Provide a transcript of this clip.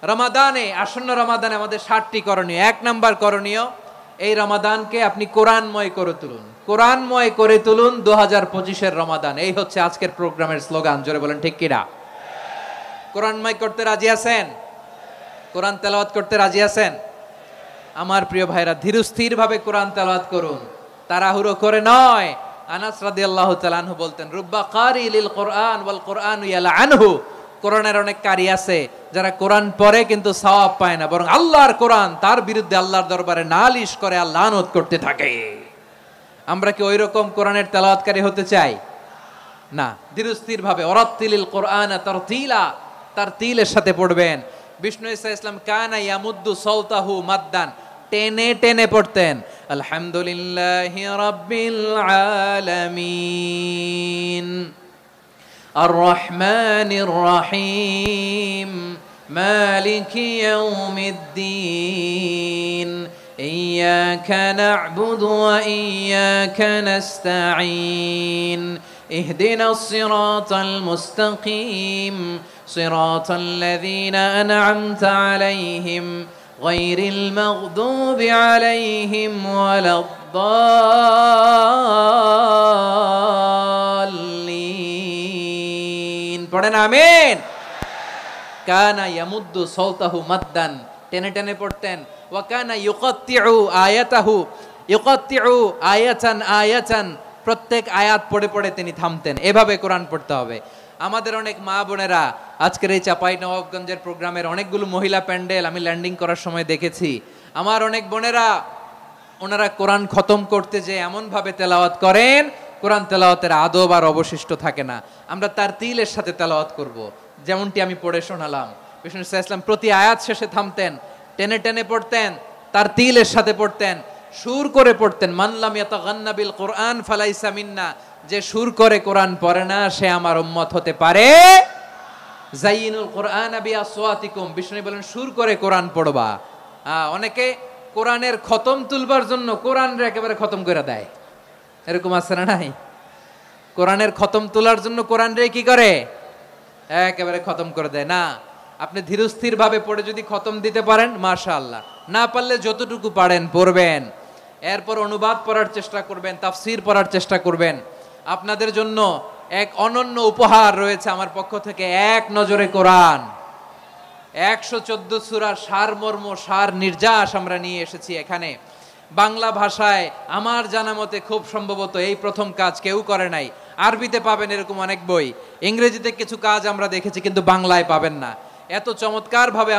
রমাদানে, আসন্ন রমাদানে আমাদের 7টি করণীয়। 1 নাম্বার করণীয়, এই রমাদানকে আপনি কোরআনময় করে তুলুন। কোরআনময় করে তুলুন 2025-এর রমাদান। এই হচ্ছে আজকের প্রোগ্রামের স্লোগান। জোরে বলেন ঠিক কিনা? কোরআনময় করতে রাজি আছেন? কোরআন তেলাওয়াত করতে রাজি আছেন? আমার প্রিয় ভাইরা, ধীরস্থির ভাবে কোরআন তেলাওয়াত করুন, তাড়াহুড়ো করে নয়। আনাস রাদিয়াল্লাহু তাআলা আনহু বলতেন, রুব্বা কারি লিল কোরআন ওয়াল কোরআনু ইয়ালআনহু। কোরআনের অনেক কারি আছে যারা কোরআন পড়ে কিন্তু সওয়াব পায় না, বরং আল্লাহর কোরআন তার বিরুদ্ধে আল্লাহর দরবারে নালিশ করে আর লানত করতে থাকে। আমরা কি ওই রকম কোরআনের তেলাওয়াতকারী হতে চাই? না। ধীরস্থির ভাবে ওয়ারাত্তিলিল কোরআনা তারতিলা, তারতিলের সাথে পড়বেন। বিষ্ণু ঈসা ইসলাম কানা ইয়ামুদ্দু সাওতাহু মাদ্দান, টেনে টেনে পড়তেন। আলহামদুলিল্লাহি রাব্বিল আলামিন আর রহমানির রহিম মালিকি ইয়াউমিদ্দিন ইয়্যাকা না'বুদু ওয়া ইয়্যাকা নাস্তাঈন ইহদিনাস সিরাতাল মুস্তাকিম সিরাতাল লাযীনা আন'আমতা আলাইহিম গায়রিল মাগদুবি আলাইহিম ওয়ালাদ-দাল্লিন। পড়েন আমিন। কানা ইয়ামুদ্দু সাওতাহু মাদ্দান, টেনে টেনে পড়তেন। ওয়া কানা ইউকাত্তিউ আয়াতাহু, ইউকাত্তিউ আয়াতান আয়াতান, প্রত্যেক আয়াত পড়ে পড়ে তিনি থামতেন। এভাবে কোরআন পড়তে হবে। আমাদের অনেক মা বোনেরা আজকের এই চাঁপাইনবাবগঞ্জের প্রোগ্রামের অনেকগুলো মহিলা প্যান্ডেল আমি ল্যান্ডিং করার সময় দেখেছি। আমার অনেক বোনেরা, ওনারা কোরআন খতম করতে যে এমন ভাবে তেলাওয়াত করেন, কোরআন তেলাওয়াতের আদব আর অবশিষ্ট থাকে না। আমরা তারতিলের সাথে তেলাওয়াত করব, যেমনটি আমি পড়ে শোনালাম। বিষ্ণু ইসলাম প্রতি আয়াত শেষে থামতেন, টেনে টেনে পড়তেন, তারতিলের সাথে পড়তেন, সুর করে পড়তেন। মানলাম ইয়াতাগান্না বিল কোরআন ফালাইসা মিন্না, যে সুর করে কোরআন পড়ে না সে আমার উম্মত হতে পারে। যায়িনুল কোরআন বিআসওয়াতিকুম, বিষ্ণু বলেন সুর করে কোরআন পড়বা। অনেকে কোরআনের খতম তুলবার জন্য কোরআনের একেবারে খতম করে দেয়, এরকম আছে না নাই? কোরআনের খতম তোলার জন্য কোরআন রে কি করে? একেবারে খতম করে দেয় না। আপনি ধীরস্থির ভাবে পড়ে যদি খতম দিতে পারেন মাশাআল্লাহ, না পারলে যতটুকু পারেন পড়বেন। এরপর অনুবাদ পড়ার চেষ্টা করবেন, তাফসীর পড়ার চেষ্টা করবেন। আপনাদের জন্য এক অনন্য উপহার রয়েছে আমার পক্ষ থেকে, এক নজরে কোরআন। 114 সূরার সারমর্ম, সার নির্যাস আমরা নিয়ে এসেছি এখানে। বাংলা ভাষায় আমার জানা মতে খুব সম্ভবত এই প্রথম কাজ কেউ করে নাই। আরবিতে পাবেন এরকম অনেক বই, ইংরেজিতে কিছু কাজ আমরা দেখেছি, কিন্তু বাংলায় পাবেন না। এত চমৎকার ভাবে